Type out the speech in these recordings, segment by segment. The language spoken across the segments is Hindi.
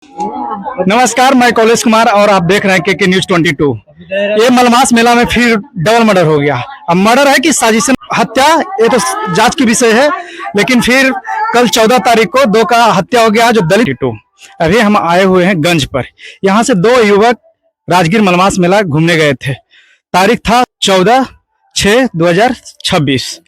नमस्कार, मैं कॉलेज कुमार और आप देख रहे हैं के न्यूज 22। ये मलमास मेला में फिर डबल मर्डर हो गया। अब मर्डर है कि साजिश हत्या, ये तो जांच की विषय है। लेकिन फिर कल 14 तारीख को दो का हत्या हो गया, जो दलित। अभी हम आए हुए हैं गंज पर। यहाँ से दो युवक राजगीर मलमास मेला घूमने गए थे। तारीख था 14/6/2026।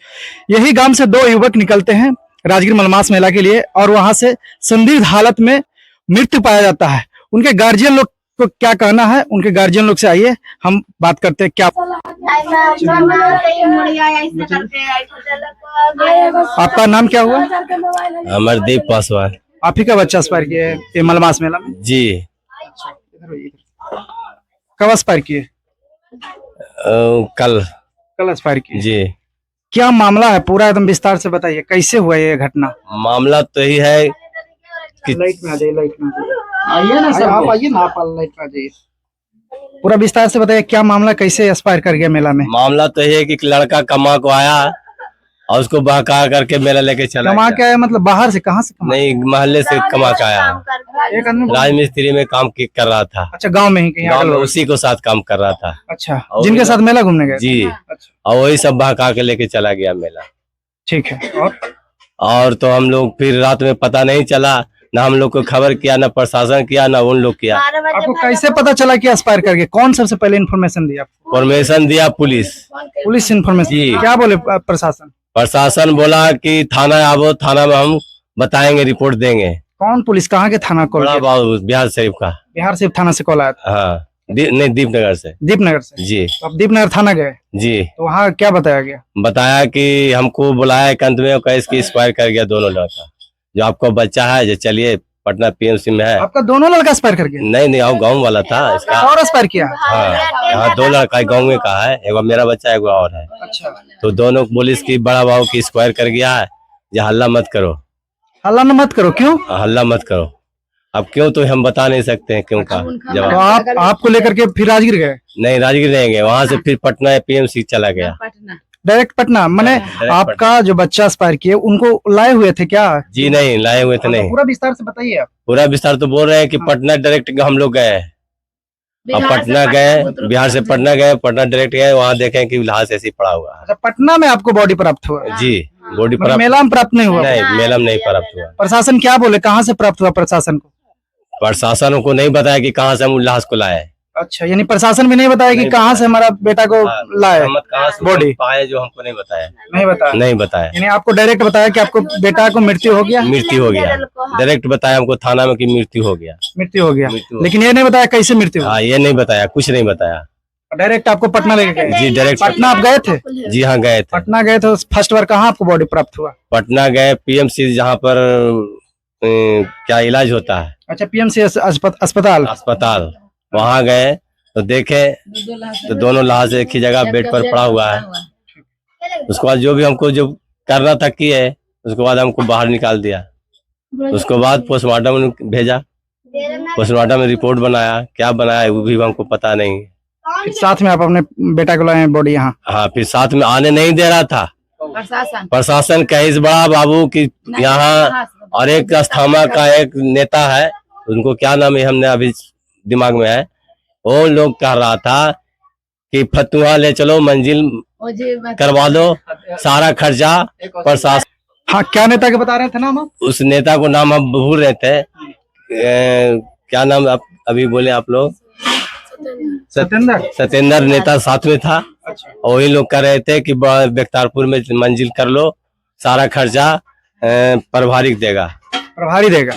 यही गांव से दो युवक निकलते हैं राजगीर मलमास मेला के लिए और वहां से संदिग्ध हालत में मृत्यु पाया जाता है। उनके गार्जियन लोग को क्या कहना है, उनके गार्जियन लोग से आइए हम बात करते हैं। क्या आपका नाम क्या हुआ? अमरदीप पासवान। आप ही का बच्चा एक्सपायर किया है ये मलमास मेला में? जी। कब एक्सपायर किए? कल एक्सपायर किए जी। क्या मामला है, पूरा एकदम विस्तार से बताइए, कैसे हुआ ये घटना? मामला तो यही है कि लाइट में आ जाइए, लाइट में आइए ना सर, आप आइए ना, आप लाइट में आ जाइए। पूरा विस्तार से बताइए क्या मामला, कैसे एक्सपायर कर गया मेला में? मामला तो यही है कि लड़का कमा को आया और उसको बहका करके मेला लेके चला कमा के आया मतलब बाहर से? कहाँ से कमा? नहीं, मोहल्ले से कमा के आया। एक आदमी राजमिस्त्री में काम कर रहा था। अच्छा, गांव में ही कहीं? गाँव में उसी को साथ काम कर रहा था। अच्छा, जिनके साथ मेला घूमने गए? जी। अच्छा, और वही सब बहका के लेके चला गया मेला। ठीक है। और तो हम लोग फिर रात में पता नहीं चला, ना हम लोग को खबर किया, ना प्रशासन किया, ना उन लोग किया। आपको कैसे पता चला कि एक्सपायर कर गए? कौन सबसे पहले इन्फॉर्मेशन दिया आपको? इन्फॉर्मेशन दिया पुलिस इन्फॉर्मेशन। जी। क्या बोले प्रशासन? प्रशासन बोला कि थाना आओ, थाना में हम बताएंगे, रिपोर्ट देंगे। कौन पुलिस? कहाँ के थाना कॉल? बिहार शरीफ का। बिहार शरीफ थाना से कॉल आया था? हाँ, नहीं, दीपनगर से। दीपनगर से जी। तो आप दीपनगर थाना गए जी। तो वहाँ क्या बताया गया? बताया कि हमको बुलाया एकांत में, कैसे की एक्सपायर कर गया दोनों लड़का। जो आपको बच्चा है, जो चलिए पटना पीएमसी में है। आपका दोनों लड़का एक्सपायर कर गया? नहीं, और गाँव वाला था इसका। और एक्सपायर किया? हाँ, यहाँ दो लड़का गाँव में का है, एगो मेरा बच्चा एगो और है। अच्छा, तो दोनों पुलिस की बड़ा बाबू की एक्सपायर कर गया है। जो हल्ला मत करो, हल्ला मत करो। क्यों हल्ला मत करो? अब क्यों तो हम बता नहीं सकते हैं क्यों का तो जवाब। आपको लेकर के फिर राजगीर गए? नहीं, राजगीर नहीं गए, वहाँ से फिर पटना पीएमसी चला गया। डायरेक्ट पटना? मैंने आपका जो बच्चा एक्सपायर किए उनको लाए हुए थे क्या? जी नहीं, लाए हुए थे नहीं। पूरा विस्तार से बताइए आप। पूरा विस्तार तो बोल रहे हैं कि पटना डायरेक्ट हम लोग गए। अब पटना गए, बिहार से पटना गए, पटना डायरेक्ट गए, वहाँ देखें कि लाश ऐसे पड़ा हुआ है। अच्छा, पटना में आपको बॉडी प्राप्त हुआ? जी, बॉडी प्राप्त। मेला में प्राप्त नहीं हुआ? नहीं, मेला में नहीं प्राप्त हुआ। प्रशासन क्या बोले, कहाँ से प्राप्त हुआ प्रशासन को? प्रशासन को नहीं बताया कि कहाँ से हम लाश को लाए। अच्छा, यानी प्रशासन भी नहीं बताया कि कहाँ से हमारा बेटा को लाए बॉडी? पाए जो हमको नहीं बताया। नहीं बताया। यानी आपको डायरेक्ट बताया कि आपको बेटा को मृत्यु हो गया? मृत्यु हो गया, डायरेक्ट बताया हमको थाना में कि मृत्यु हो गया। लेकिन ये नहीं बताया कैसे मृत्यु? हाँ, ये नहीं बताया, कुछ नहीं बताया। डायरेक्ट आपको पटना लेके गए? जी, डायरेक्ट पटना आप गए थे? जी हाँ, गए थे। पटना गए तो फर्स्ट बार कहाँ आपको बॉडी प्राप्त हुआ? पटना गए पीएमसी, जहाँ पर क्या इलाज होता है। अच्छा, पीएमसी अस्पताल वहाँ गए तो देखे तो दोनों लाश एक ही जगह बेड पर पड़ा हुआ है। उसके बाद जो भी हमको जो करना था किए, उसके बाद हमको बाहर निकाल दिया। उसके बाद पोस्टमार्टम में भेजा, पोस्टमार्टम में रिपोर्ट बनाया, क्या बनाया वो भी हमको पता नहीं। फिर साथ में आप अपने बेटा को लाए बॉडी यहाँ? हाँ, फिर साथ में आने नहीं दे रहा था प्रशासन। कहीं बड़ा बाबू की यहाँ, और एक अस्थामा का एक नेता है, उनको क्या नाम है हमने अभी दिमाग में है, वो लोग कह रहा था कि फतुहा ले चलो, मंजिल करवा दो, सारा खर्चा प्रशासन। हाँ, क्या नेता के बता रहे थे नाम आप? उस नेता को नाम हम भूल रहे थे, क्या नाम अभी बोले आप लोग? सत्येंद्र नेता साथ में था। और वही लोग कह रहे थे कि बेख्तारपुर में मंजिल कर लो, सारा खर्चा प्रभारी देगा।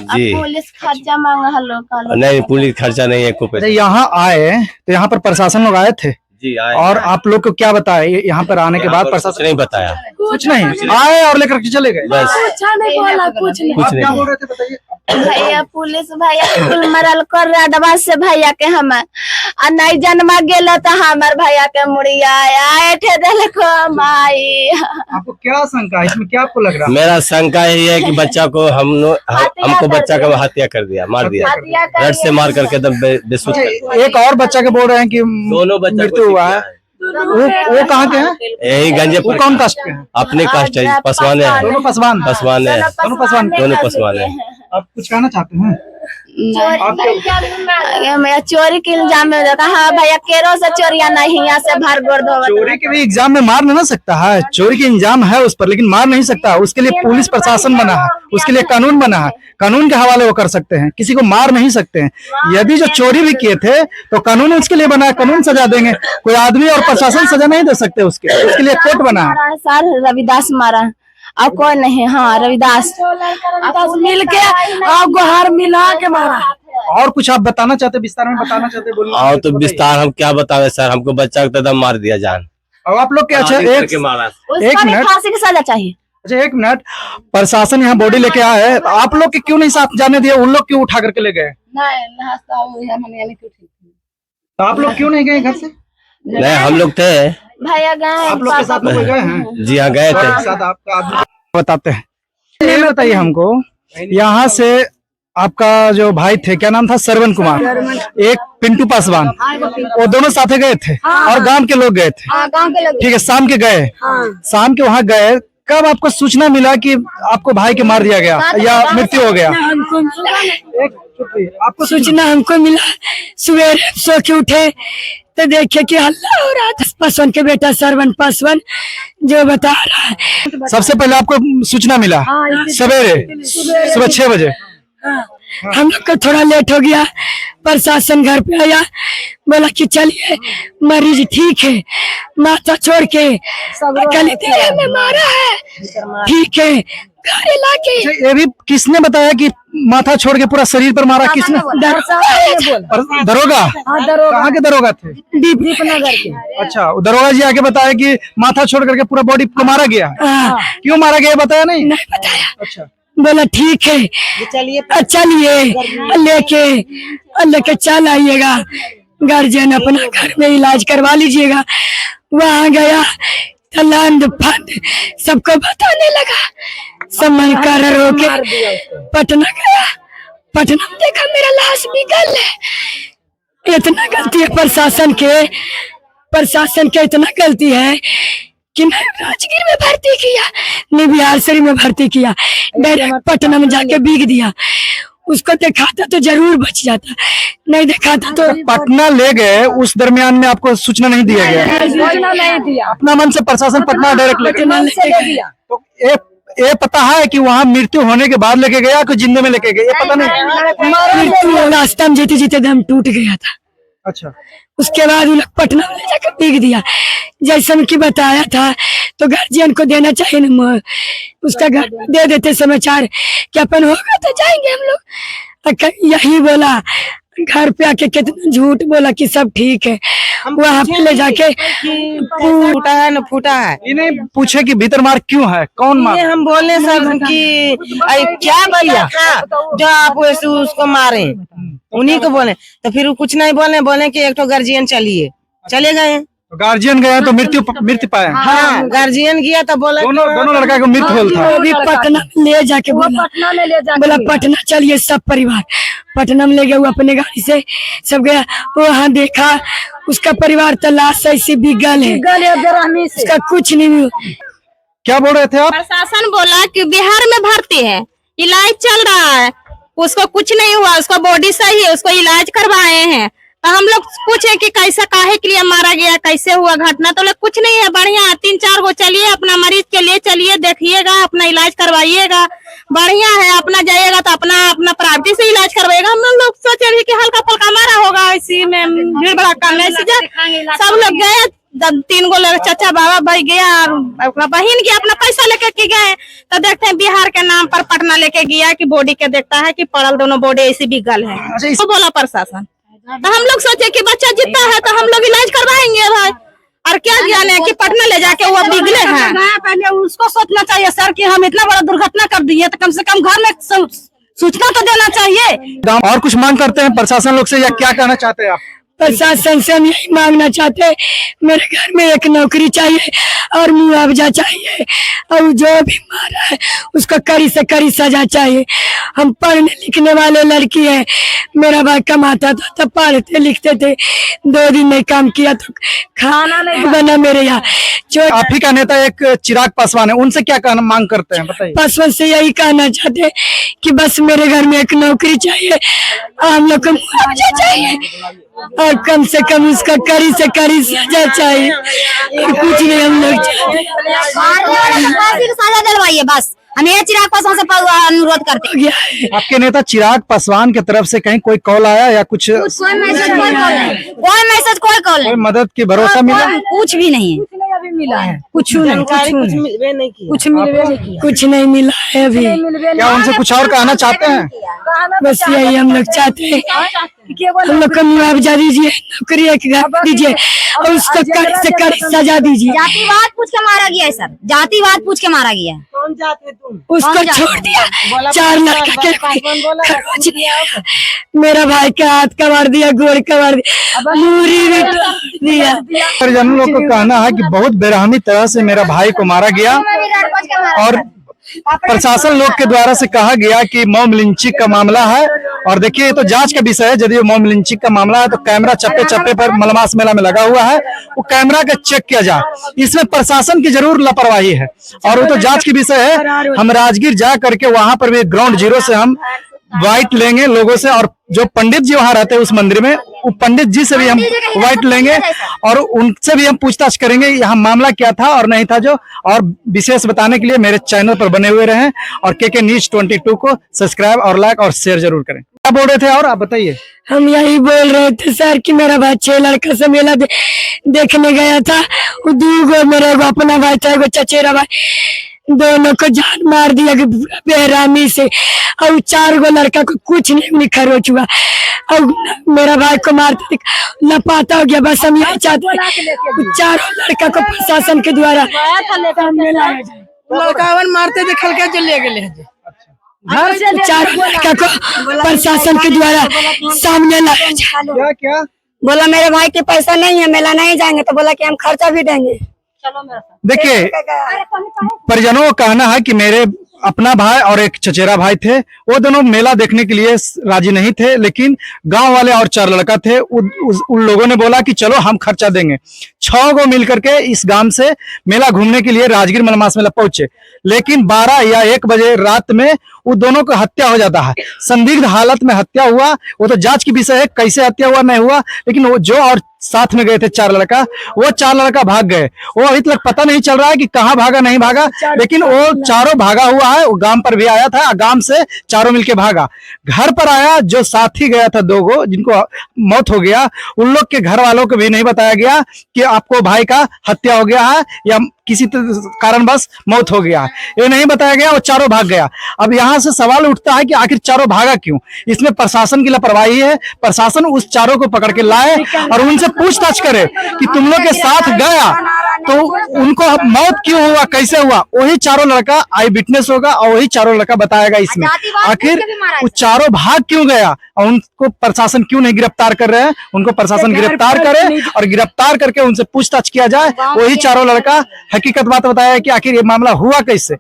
जी। पुलिस खर्चा मांगा लोग? नहीं, पुलिस खर्चा नहीं है को। यहाँ आए तो यहाँ पर प्रशासन लोग आए थे? जी आए। और आप लोग को क्या बताया यहाँ पर आने के बाद? प्रशासन नहीं बताया, कुछ नहीं, आए और लेकर के चले गए बस। अच्छा नहीं बोला, कुछ नहीं। आप क्या बोल रहे थे बताइए? भैया पुलिस भैया कुल मरल कर एडवांस से भैया के हम नहीं जन्मा गेल तो हमार भैया के मुड़िया आए थे देखो माई। आपको क्या शंका है इसमें, क्या आपको लग रहा है? मेरा शंका यही है कि बच्चा को हमको बच्चा का हत्या कर दिया, मार दिया, रड से मार करके एकदम बेसुध। एक और बच्चा के बोल रहे हैं कि दोनों बच्चा मृत्यु हुआ है। वो कहाँ के हैं? यही गंजे। वो कौन कास्ट के हैं? अपने कास्ट है, पसवान है। दोनों पसवान? पसवान है, दोनों पसवान? दोनों पसवान है। आप कुछ कहना चाहते हैं? मैं चोरी के इल्जाम में देखा। हाँ भैया केरो से चोरिया नहीं, यहाँ से भार गोड़ धो। चोरी के भी एग्जाम में मार नहीं सकता है, चोरी के इल्जाम है उस पर, लेकिन मार नहीं सकता। उसके लिए पुलिस प्रशासन बना है, उसके लिए कानून बना है, कानून के हवाले वो कर सकते हैं, किसी को मार नहीं सकते हैं। यदि जो चोरी भी किए थे तो कानून उसके लिए बना है, कानून सजा देंगे। कोई आदमी और प्रशासन सजा नहीं दे सकते उसके लिए कोर्ट बना है। सर रविदास मारा और कोई नहीं। हाँ रविदास मिल के और गुहार मिला के मारा। और कुछ आप बताना चाहते, विस्तार में बताना चाहते? बोलिए। और तो विस्तार हम क्या बतावे सर, हमको बच्चा को एकदम मार दिया जान। और आप लोग क्या? अच्छा एक मारा। उसको भी फांसी की सजा चाहिए। अच्छा एक मिनट, प्रशासन यहाँ बॉडी लेके आया है, आप लोग के क्यों नहीं साथ जाने दिया? उन लोग क्यों उठा करके ले गए? तो आप लोग क्यों नहीं गए घर से? नहीं हम लोग थे भैया गए। आप लोग के साथ कोई गए हैं? जी हाँ गए थे। साथ आपका आदमी बताते हैं। ये बताइए हमको, यहाँ से आपका जो भाई थे, क्या नाम था? श्रवण कुमार, एक पिंटू पासवान, वो दोनों साथे गए थे और गांव के लोग गए थे। गाँव के लोग ठीक है, शाम के गए, शाम के वहाँ गए। कब आपको सूचना मिला कि आपको भाई के मार दिया गया या मृत्यु हो गया? आपको सूचना हमको मिला सवेरे सो के उठे तो देखे कि हल्ला हो रहा था। पासवान के बेटा श्रवण पासवान जो बता रहा है। सबसे पहले आपको सूचना मिला सवेरे सुबह 6 बजे। हम लोग को थोड़ा लेट हो गया, प्रशासन घर पे आया, बोला कि चलिए मरीज ठीक है, माथा छोड़ के में मारा है, ठीक है घर लाके। ये भी किसने बताया कि माथा छोड़ के पूरा शरीर पर मारा? किसने? दरोगा? कहाँ के दरोगा थे? दीपनगर के। अच्छा, दरोगा जी आके बताया कि माथा छोड़ करके पूरा बॉडी को मारा गया। क्यों मारा गया बताया नहीं? नहीं बताया। अच्छा, बोला ठीक है चलिए लेके चल आइएगा, गार्जियन अपना घर में इलाज करवा लीजिएगा। वहाँ गया तो लंड फंड सबको बताने लगा। समय कर होके पटना गया, पटना में देखा मेरा लाश बिगल है। इतना गलती है प्रशासन के इतना गलती है कि नहीं राजगीर में भर्ती किया, नहीं बिहार शरीफ में भर्ती किया, डायरेक्ट पटना में जाके बीग दिया। उसको दिखाता तो जरूर बच जाता, नहीं दिखाता तो। पटना ले गए, उस दरमियान में आपको सूचना नहीं दिया गया? सूचना नहीं दिया, अपना मन से प्रशासन पटना डायरेक्ट ले गया। तो ये पता है कि वहाँ मृत्यु होने के बाद लेके गया कि जिंदे में लेके गए? ये पता नहीं। रास्ता में जीते जीते दम टूट गया था। अच्छा, उसके बाद उन पटना में जाकर बीग दिया। जैसे कि बताया था तो गार्जियन को देना चाहिए न, उसका घर दे देते समाचार कि अपन होगा तो जाएंगे हम लोग। यही बोला, घर पे आके कितना झूठ बोला कि सब ठीक है, वहाँ पे ले जाके फूटा है न फूटा है। इन्हें पूछे कि भीतर मार क्यों है, कौन मार? हम बोले सर कि क्या भैया जो आप वैसे उसको मारे, उन्हीं को बोले। तो फिर कुछ नहीं बोले कि एक तो गार्जियन चले गए। तो गार्जियन गया तो मृत्यु पाया? हाँ गार्जियन गया तो बोला दोनों लड़का को मृत्यु होल था। वो भी पटना ले जाके बोला पटना चलिए सब परिवार। पटना में ले गया, वो अपने गाड़ी से सब गया। वहाँ देखा उसका परिवार तो लाश ऐसे बिगल है, उसका कुछ नहीं। क्या बोल रहे थे आप? प्रशासन बोला कि बिहार में भर्ती है, इलाज चल रहा है, उसको कुछ नहीं हुआ, उसका बॉडी सही है, उसको इलाज करवाए हैं। तो हम लोग पूछे कि कैसा काहे के लिए मारा गया, कैसे हुआ घटना, तो लोग कुछ नहीं है, बढ़िया 3-4 गो चलिए अपना मरीज के लिए चलिए, देखिएगा, अपना इलाज करवाइएगा, बढ़िया है, अपना जाइएगा तो अपना प्राइवेट से इलाज करवाइएगा। हम लोग सोचे रहे कि हल्का फुल्का मारा होगा, इसी में भीड़ भड़का में सब लोग गए। 3 गो लोग चाचा बाबा भाई गया, अपना बहन गया, अपना पैसा लेके के गए। तो देखते हैं बिहार के नाम पर पटना लेके गया कि बॉडी के देखता है कि पड़ल दोनों बॉडी ऐसी बिगल है। तो बोला प्रशासन, तो हम लोग सोचे कि बच्चा जीता है तो हम लोग इलाज करवाएंगे भाई, और क्या जाने कि पटना ले जाके वो बिगले हैं। पहले उसको सोचना चाहिए सर कि हम इतना बड़ा दुर्घटना कर दिए तो कम से कम घर में सूचना तो देना चाहिए। और कुछ मांग करते हैं प्रशासन लोग से या क्या कहना चाहते हैं आप? प्रशासन से हम यही मांगना चाहते हैं, मेरे घर में एक नौकरी चाहिए और मुआवजा चाहिए, और जो भी मारा है उसको कड़ी से कड़ी सजा चाहिए। हम पढ़ने लिखने वाले लड़की है, मेरा भाई कमाता था तब पढ़ते लिखते थे, 2 दिन नहीं काम किया तो खाना नहीं बना मेरे यहाँ। जो आप ही का नेता एक चिराग पासवान है, उनसे क्या कहना मांग करते हैं बताइए। पासवान से यही कहना चाहते हैं कि बस मेरे घर में एक नौकरी चाहिए, हम लोग को मुआवजा चाहिए और कम से कम उसका कड़ी से कड़ी सजा चाहिए, और कुछ नहीं हम लोग चाहते। फांसी की सजा दिलवाइए बस, हम ये चिराग पासवान से अनुरोध करते हैं। आपके नेता चिराग पासवान की तरफ से कहीं कोई कॉल आया या कुछ कोई मैसेज कोई कॉल कोई मदद की भरोसा मिला? कुछ भी नहीं है, मिला है कुछ मिलवे नहीं किया। कुछ नहीं मिला है अभी। क्या उनसे कुछ और कहना चाहते हैं? बस यही हम लोग चाहते हैं, हम लोग को मुआवजा दीजिए, नौकरी एक घर दीजिए और उसको कड़ी से कड़ी सजा दीजिए। जातिवाद पूछ के मारा गया है सर, जातिवाद पूछ के मारा गया है। कौन जाते तुम? उसको छोड़ दिया, 4 लड़का के खरोच दिया, मेरा भाई का हाथ कबाड़ दिया, गोड़ कबाड़ दिया, मूरी भी तोड़ दिया। परिजनों लोग को कहना है कि बहुत बेरहमी तरह से मेरा भाई को मारा गया और प्रशासन लोग के द्वारा से कहा गया कि मॉब लिंचिंग का मामला है। और देखिए ये तो जांच का विषय है, यदि मॉब लिंचिंग का मामला है तो कैमरा चप्पे चप्पे पर मलमास मेला में लगा हुआ है, वो कैमरा का चेक किया जाए। इसमें प्रशासन की जरूर लापरवाही है और वो तो जांच की विषय है। हम राजगीर जा करके वहां पर भी ग्राउंड जीरो से हम वाइट लेंगे लोगों से, और जो पंडित जी वहां रहते हैं उस मंदिर में, वो पंडित जी से भी हम वाइट लेंगे और उनसे भी हम पूछताछ करेंगे यहाँ मामला क्या था और नहीं था। जो और विशेष बताने के लिए मेरे चैनल पर बने हुए रहें और KK News 22 को सब्सक्राइब और लाइक और शेयर जरूर करें। क्या बोल रहे थे और आप बताइए। हम यही बोल रहे थे सर कि मेरा भाई 6 लड़का से मेला देखने गया था, वो 2 मेरा अपना भाई था, एगो चचेरा भाई, दोनों को जान मार दिया बेहरामी से, और 4 लड़का को कुछ नहीं खरोच हुआ और मेरा भाई को मारते लापता हो गया। बस हम यही चाहते हैं 4 लड़का को प्रशासन के द्वारा लड़कावन मारते देखल के चले गए, 4 लड़का को प्रशासन के द्वारा सामने लाया जाए। क्या बोला मेरे भाई के पैसा नहीं है, मेला नहीं जाएंगे, तो बोला कि हम खर्चा भी देंगे। देखिए परिजनों का कहना है कि मेरे अपना भाई और एक चचेरा भाई थे, वो दोनों मेला देखने के लिए राजी नहीं थे, लेकिन गांव वाले और 4 लड़का थे, उन लोगों ने बोला कि चलो हम खर्चा देंगे। 6 गो मिल करके इस गांव से मेला घूमने के लिए राजगीर मलमास मेला पहुंचे, लेकिन 12 या 1 बजे रात में वो दोनों को हत्या हो जाता है। संदिग्ध हालत में हत्या हुआ, वो तो जांच की विषय है कैसे हत्या हुआ नहीं हुआ, लेकिन वो जो और साथ में गए थे 4 लड़का, वो 4 लड़का भाग गए। वो अभी तक पता नहीं चल रहा है कि कहाँ भागा नहीं भागा, लेकिन वो चारों भागा हुआ है। वो गांव पर भी आया था, गांव से चारों मिलके भागा। घर पर आया, जो साथी गया था 2 गो जिनको मौत हो गया, उन लोग के घर वालों को भी नहीं बताया गया कि आपको भाई का हत्या हो गया है या किसी कारणवश मौत हो गया, ये नहीं बताया गया। वो चारों भाग गया। अब यहाँ से सवाल उठता है कि आखिर चारों भागा क्यों? इसमें प्रशासन की लापरवाही है। प्रशासन उस चारों को पकड़ के लाए और उनसे पूछताछ करे कि तुम लोग के साथ गया तो उनको मौत क्यों हुआ, कैसे हुआ। वही चारों लड़का आई विटनेस होगा और वही चारों लड़का बताएगा इसमें आखिर वो चारों भाग क्यों गया और उनको प्रशासन क्यों नहीं गिरफ्तार कर रहे हैं। उनको प्रशासन गिरफ्तार करे और गिरफ्तार करके उनसे पूछताछ किया जाए। वही चारों लड़का हकीकत बात बताया कि आखिर ये मामला हुआ कैसे।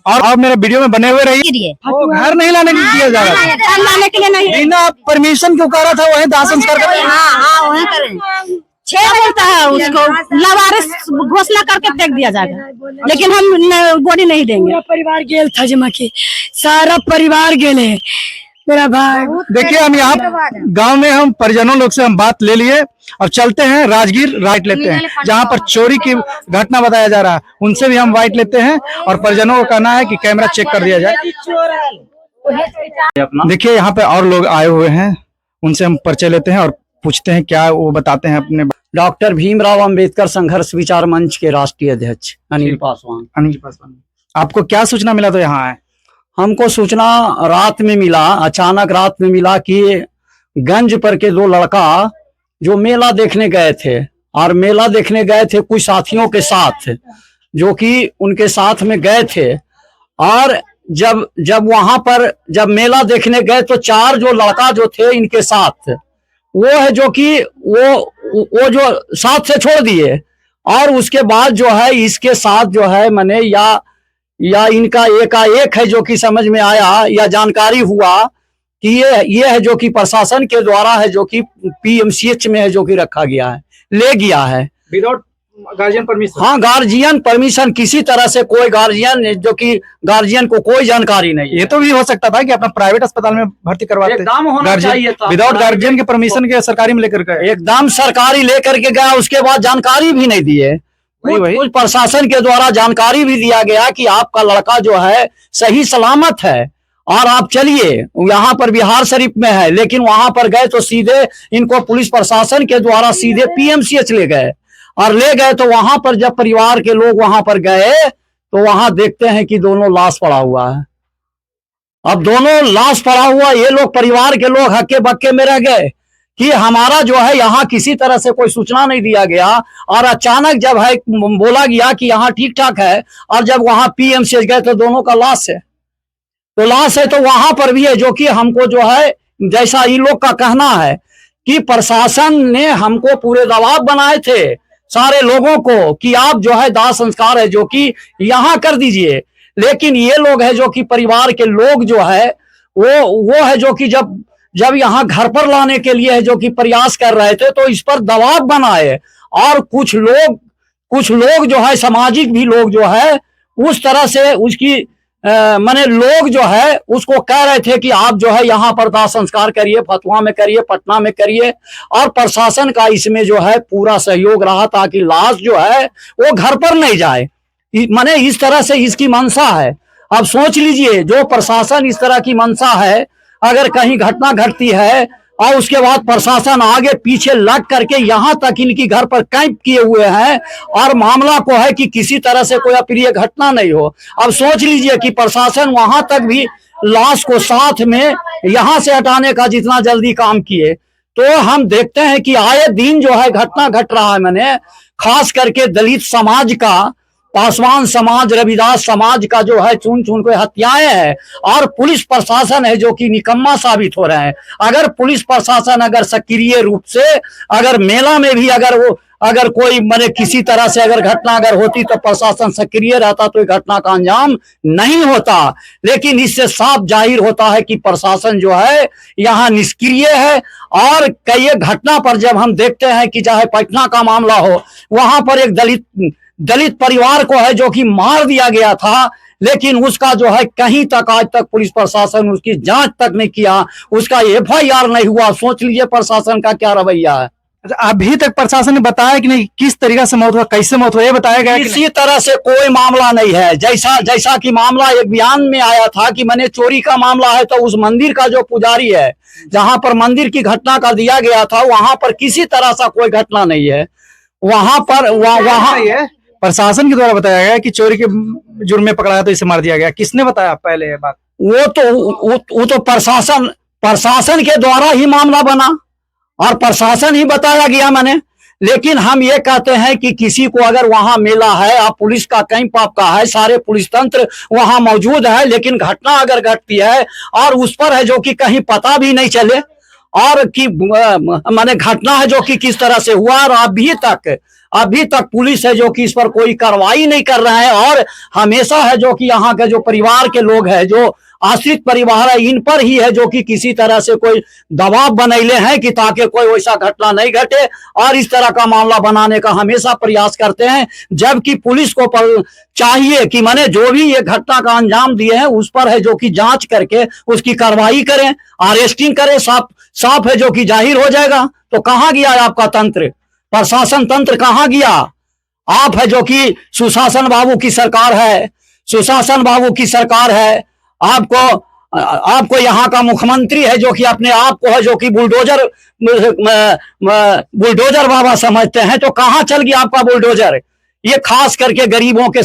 और आप मेरे वीडियो में बने हुए रहिए। वो घर नहीं लाने के लिए दिया जा रहा है, लाने के लिए नहीं, बिना परमिशन क्यों कर रहा था, वही दाह संस्कार कर रहे हाँ वही करें। 6 बोलता है उसको लावारिस घोषणा करके फेंक दिया जाएगा, लेकिन हम बॉडी नहीं देंगे। पूरा परिवार गेल था जमा के, सारा परिवार गेले मेरा भाई। देखिए हम यहाँ गांव में हम परिजनों लोग से हम बात ले लिए। अब चलते हैं राजगीर, राइट लेते हैं जहाँ पर चोरी की घटना बताया जा रहा है, उनसे भी हम वाइट लेते हैं और परिजनों को कहना है कि कैमरा चेक कर दिया जाए। देखिए यहाँ पे और लोग आए हुए हैं, उनसे हम परिचय लेते हैं और पूछते हैं क्या वो बताते हैं अपने। डॉक्टर भीमराव अंबेडकर संघर्ष विचार मंच के राष्ट्रीय अध्यक्ष अनिल पासवान। अनिल पासवान, आपको क्या सूचना मिला तो यहाँ आए? हमको सूचना रात में मिला, अचानक रात में मिला कि गंज पर के 2 लड़का जो मेला देखने गए थे और मेला देखने गए थे कुछ साथियों के साथ, जो कि उनके साथ में गए थे। और जब वहां पर जब मेला देखने गए तो 4 जो लड़का जो थे इनके साथ वो है जो कि वो जो साथ से छोड़ दिए, और उसके बाद जो है इसके साथ जो है मैंने या इनका एकाएक है जो कि समझ में आया या जानकारी हुआ कि ये है जो कि प्रशासन के द्वारा है जो कि पीएमसीएच में है जो कि रखा गया है, ले गया है विदाउट गार्जियन परमिशन। हाँ, गार्जियन परमिशन, किसी तरह से कोई गार्जियन जो कि गार्जियन को कोई जानकारी नहीं है। ये तो भी हो सकता था कि अपना प्राइवेट अस्पताल में भर्ती करवाते, एकदम होना चाहिए था, विदाउट गार्जियन के परमिशन के सरकारी में लेकर गए, एकदम सरकारी लेकर के गया, उसके बाद जानकारी भी नहीं दिए। कुछ प्रशासन के द्वारा जानकारी भी दिया गया कि आपका लड़का जो है सही सलामत है और आप चलिए, यहाँ पर बिहार शरीफ में है, लेकिन वहां पर गए तो सीधे इनको पुलिस प्रशासन के द्वारा सीधे पीएमसीएच ले गए, और ले गए तो वहां पर जब परिवार के लोग वहां पर गए तो वहां देखते हैं कि दोनों लाश पड़ा हुआ है। अब दोनों लाश पड़ा हुआ, ये लोग परिवार के लोग हक्के बक्के में रह गए कि हमारा जो है यहाँ किसी तरह से कोई सूचना नहीं दिया गया, और अचानक जब है बोला गया कि यहाँ ठीक ठाक है, और जब वहां पीएमसीएच गए तो दोनों का लाश है। तो लाश है तो वहां पर भी है जो कि हमको जो है, जैसा इन लोग का कहना है कि प्रशासन ने हमको पूरे दबाव बनाए थे सारे लोगों को कि आप जो है दाह संस्कार है जो कि यहाँ कर दीजिए, लेकिन ये लोग है जो कि परिवार के लोग जो है वो है जो कि जब यहाँ घर पर लाने के लिए है जो कि प्रयास कर रहे थे तो इस पर दबाव बनाए, और कुछ लोग जो है सामाजिक भी लोग जो है उस तरह से उसकी माने लोग जो है उसको कह रहे थे कि आप जो है यहाँ पर दाह संस्कार करिए, फतुहा में करिए, पटना में करिए, और प्रशासन का इसमें जो है पूरा सहयोग रहा ताकि लाश जो है वो घर पर नहीं जाए। माने इस तरह से इसकी मंशा है। अब सोच लीजिए, जो प्रशासन इस तरह की मंशा है, अगर कहीं घटना घटती है और उसके बाद प्रशासन आगे पीछे लग करके यहाँ तक इनकी घर पर कैंप किए हुए हैं, और मामला को है कि किसी तरह से कोई अप्रिय घटना नहीं हो। अब सोच लीजिए कि प्रशासन वहां तक भी लाश को साथ में यहाँ से हटाने का जितना जल्दी काम किए, तो हम देखते हैं कि आए दिन जो है घटना घट रहा है। मैंने खास करके दलित समाज का, पासवान समाज, रविदास समाज का जो है चुन चुन के हत्याएं हैं, और पुलिस प्रशासन है जो कि निकम्मा साबित हो रहे हैं। अगर पुलिस प्रशासन अगर सक्रिय रूप से अगर मेला में भी अगर कोई माने किसी तरह से अगर घटना अगर होती तो प्रशासन सक्रिय रहता तो घटना का अंजाम नहीं होता, लेकिन इससे साफ जाहिर होता है कि प्रशासन जो है यहाँ निष्क्रिय है। और कई घटना पर जब हम देखते हैं कि चाहे पटना का मामला हो, वहां पर एक दलित परिवार को है जो कि मार दिया गया था, लेकिन उसका जो है कहीं तक आज तक पुलिस प्रशासन उसकी जांच तक नहीं किया, उसका एफआईआर नहीं हुआ। सोच लीजिए प्रशासन का क्या रवैया है। अच्छा, अभी तक प्रशासन ने बताया कि नहीं किस तरीके से मौत हुआ, कैसे मौत हुआ, ये बताया गया? किसी तरह से कोई मामला नहीं है। जैसा कि मामला एक बयान में आया था कि मैंने चोरी का मामला है, तो उस मंदिर का जो पुजारी है जहां पर मंदिर की घटना का दिया गया था, वहां पर किसी तरह से कोई घटना नहीं है। वहां पर वहां प्रशासन के द्वारा बताया गया कि चोरी के जुर्म में पकड़ाया तो इसे मार दिया गया। किसने बताया पहले ये बात? वो तो प्रशासन के द्वारा ही मामला बना और प्रशासन ही बताया गया मैंने। लेकिन हम ये कहते हैं कि किसी को अगर वहां मेला है, आप पुलिस का कैंप आपका है, सारे पुलिस तंत्र वहां मौजूद है, लेकिन घटना अगर घटती है और उस पर है जो कि कहीं पता भी नहीं चले, और कि माने घटना है जो कि किस तरह से हुआ, और अभी तक पुलिस है जो कि इस पर कोई कार्रवाई नहीं कर रहा है। और हमेशा है जो कि यहाँ के जो परिवार के लोग हैं, जो आश्रित परिवार है, इन पर ही है जो कि किसी तरह से कोई दबाव बनैले हैं कि ताकि कोई वैसा घटना नहीं घटे, और इस तरह का मामला बनाने का हमेशा प्रयास करते हैं। जबकि पुलिस को चाहिए कि माने जो भी ये घटना का अंजाम दिए हैं उस पर है जो कि जांच करके उसकी कार्रवाई करें, अरेस्टिंग करें, साफ है जो कि जाहिर हो जाएगा। तो कहाँ गया आपका तंत्र, प्रशासन तंत्र कहाँ गया? आप है जो कि सुशासन बाबू की सरकार है, सुशासन बाबू की सरकार है। आपको यहाँ का मुख्यमंत्री है जो कि अपने आप को है जो कि बुलडोजर बाबा समझते हैं। तो कहाँ चल गया आपका बुलडोजर? ये खास करके गरीबों के